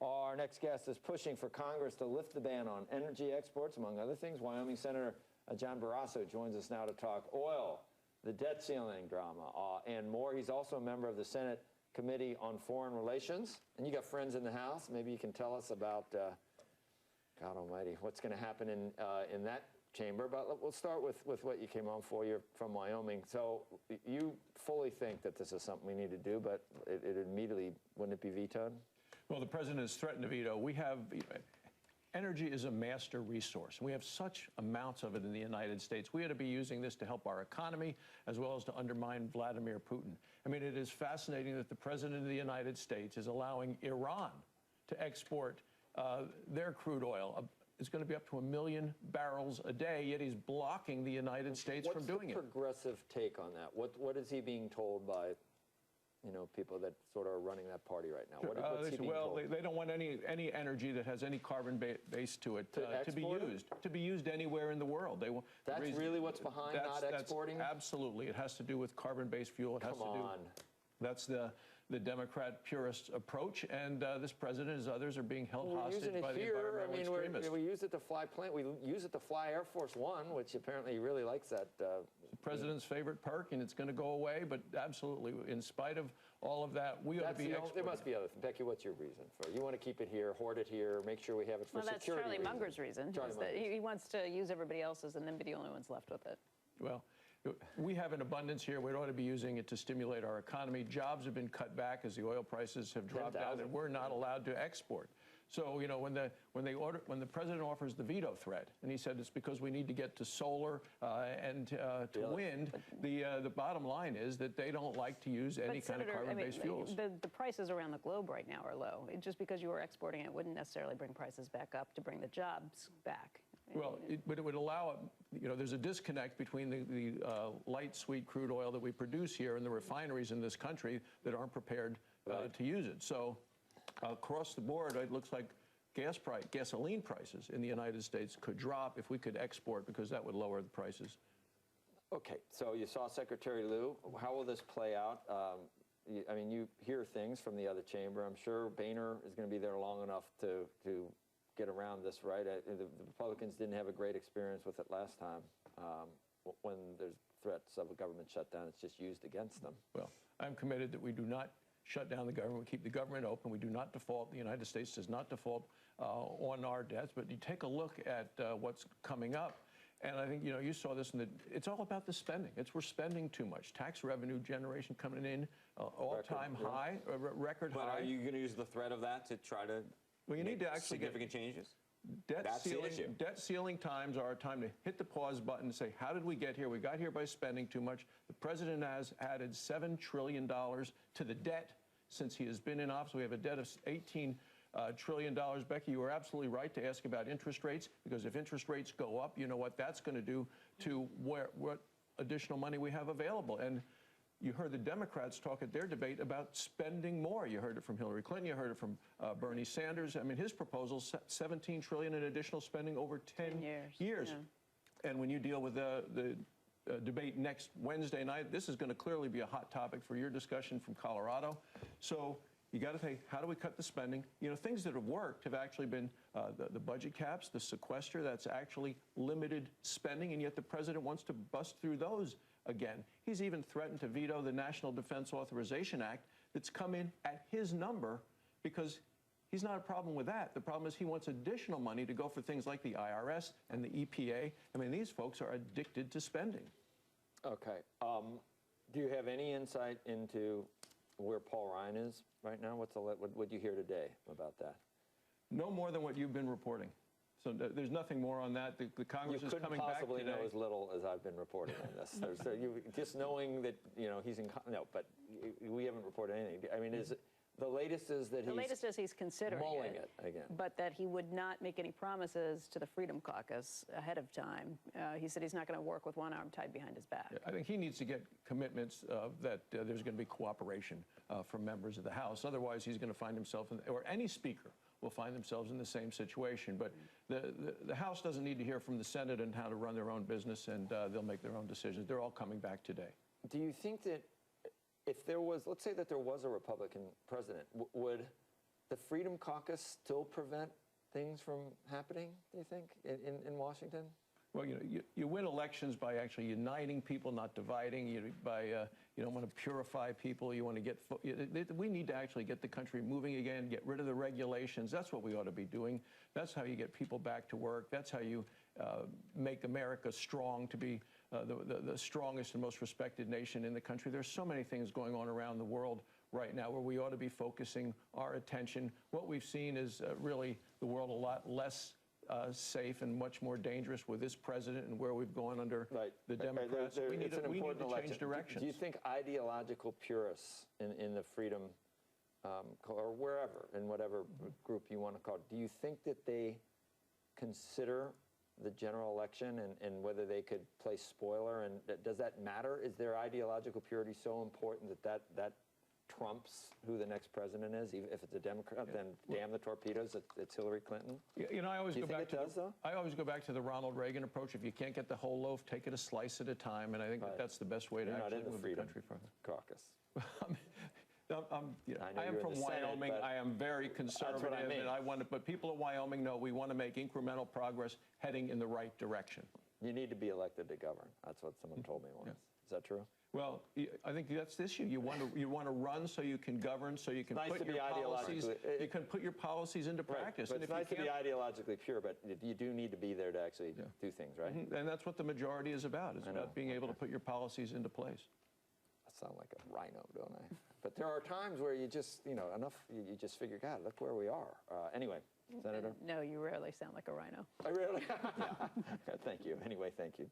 Our next guest is pushing for Congress to lift the ban on energy exports, among other things. Wyoming Senator John Barrasso joins us now to talk oil, the debt ceiling drama, and more. He's also a member of the Senate Committee on Foreign Relations. And you got friends in the House. Maybe you can tell us about, God almighty, what's going to happen in that chamber. But we'll start with what you came on for. You're from Wyoming. So you fully think that this is something we need to do, but it immediately, wouldn't it be vetoed? Well, the president has threatened to veto. We have, energy is a master resource. We have such amounts of it in the United States. We ought to be using this to help our economy as well as to undermine Vladimir Putin. I mean, it is fascinating that the president of the United States is allowing Iran to export their crude oil. It's going to be up to 1 million barrels a day, yet he's blocking the United States from doing it. What's the progressive take on that? What is he being told by, you know, people that sort of are running that party right now? What's he being told? They don't want any energy that has any carbon base to it to be used anywhere in the world. That's really what's behind not exporting? Absolutely. It has to do with carbon-based fuel. It has to do. Come on. That's the Democrat purist approach, and this president, as others, are being held hostage by the environmental extremists. We use it to fly planes. We use it to fly Air Force One, which apparently he really likes that. The president's favorite perk, and it's going to go away. But absolutely, in spite of all of that, we ought to be exporting. There must be other things. Becky, what's your reason for it? You want to keep it here, hoard it here, make sure we have it for security reasons. Well, that's Charlie Munger's reason. He wants to use everybody else's and then be the only ones left with it. Well, we have an abundance here. We ought to be using it to stimulate our economy. Jobs have been cut back as the oil prices have dropped down, and we're not allowed to export. So, you know, when the president offers the veto threat, and he said it's because we need to get to solar and to wind, the bottom line is that they don't like to use any kind of carbon-based fuels. The prices around the globe right now are low. Just because you were exporting it wouldn't necessarily bring prices back up to bring the jobs back. Well, but it would allow, you know, there's a disconnect between the light, sweet crude oil that we produce here and the refineries in this country that aren't prepared to use it. So across the board, it looks like gasoline prices in the United States could drop if we could export, because that would lower the prices. Okay, so you saw Secretary Lew. How will this play out? I mean, you hear things from the other chamber. I'm sure Boehner is going to be there long enough to get around this, right? The Republicans didn't have a great experience with it last time. When there's threats of a government shutdown, it's just used against them. Well, I'm committed that we do not shut down the government. We keep the government open. We do not default. The United States does not default on our debts. But you take a look at what's coming up, and I think, you know, you saw this it's all about the spending. We're spending too much. Tax revenue generation coming in all-time high, record high. But are you going to use the threat of that to try to need to actually significant changes? Debt ceiling times are a time to hit the pause button and say, how did we get here? We got here by spending too much. The president has added $7 trillion to the debt since he has been in office. We have a debt of $18 trillion. Becky, you were absolutely right to ask about interest rates, because if interest rates go up, you know what that's going to do to what additional money we have available. And you heard the Democrats talk at their debate about spending more. You heard it from Hillary Clinton. You heard it from Bernie Sanders. I mean, his proposal, $17 trillion in additional spending over 10 years. Yeah. And when you deal with the debate next Wednesday night, this is going to clearly be a hot topic for your discussion from Colorado. So you got to think, how do we cut the spending? You know, things that have worked have actually been the budget caps, the sequester, that's actually limited spending, and yet the president wants to bust through those again. He's even threatened to veto the National Defense Authorization Act that's come in at his number, because he's not a problem with that. The problem is he wants additional money to go for things like the IRS and the EPA. I mean, these folks are addicted to spending. Okay. Do you have any insight into where Paul Ryan is right now? What'd you hear today about that? No more than what you've been reporting. So there's nothing more on that. The Congress is coming back today. You couldn't possibly know as little as I've been reporting on this. Just knowing that, you know, he's in... No, but we haven't reported anything. I mean, the latest is that he's considering mulling it again. But that he would not make any promises to the Freedom Caucus ahead of time. He said he's not going to work with one arm tied behind his back. I think he needs to get commitments that there's going to be cooperation from members of the House. Otherwise, he's going to find himself, or any speaker will find themselves in the same situation. But the House doesn't need to hear from the Senate on how to run their own business, and they'll make their own decisions. They're all coming back today. Do you think that if there was, let's say that there was a Republican president, would the Freedom Caucus still prevent things from happening, do you think, in Washington? Well, you win elections by actually uniting people, not dividing. You don't want to purify people. You want to get. We need to actually get the country moving again. Get rid of the regulations. That's what we ought to be doing. That's how you get people back to work. That's how you make America strong to be the strongest and most respected nation in the country. There's so many things going on around the world right now where we ought to be focusing our attention. What we've seen is really the world a lot less safe and much more dangerous with this president and where we've gone under the Democrats. We need to change directions. Do you think ideological purists in the freedom, or wherever, in whatever group you want to call it, do you think that they consider the general election and whether they could play spoiler? And does that matter? Is their ideological purity so important that trumps who the next president is? Even if it's a Democrat, then damn the torpedoes, it's Hillary Clinton. I always Do you go think back it does, though? I always go back to the Ronald Reagan approach. If you can't get the whole loaf, take it a slice at a time. And I think that's the best way to actually move the country forward. Caucus. I am from Wyoming. I am very conservative, That's what I mean. and I want to. But people of Wyoming know we want to make incremental progress, heading in the right direction. You need to be elected to govern. That's what someone told me once. Is that true? Well, I think that's the issue. You want to run so you can govern, so you can put your policies. You can put your policies into practice. But it's nice to be ideologically pure, but you do need to be there to actually do things, right? And that's what the majority is about. It's about being able to put your policies into place. I sound like a rhino, don't I? But there are times where you just, enough. You just figure, God, look where we are. Anyway, Senator. No, you rarely sound like a rhino. I really? Yeah. Thank you. Anyway, thank you.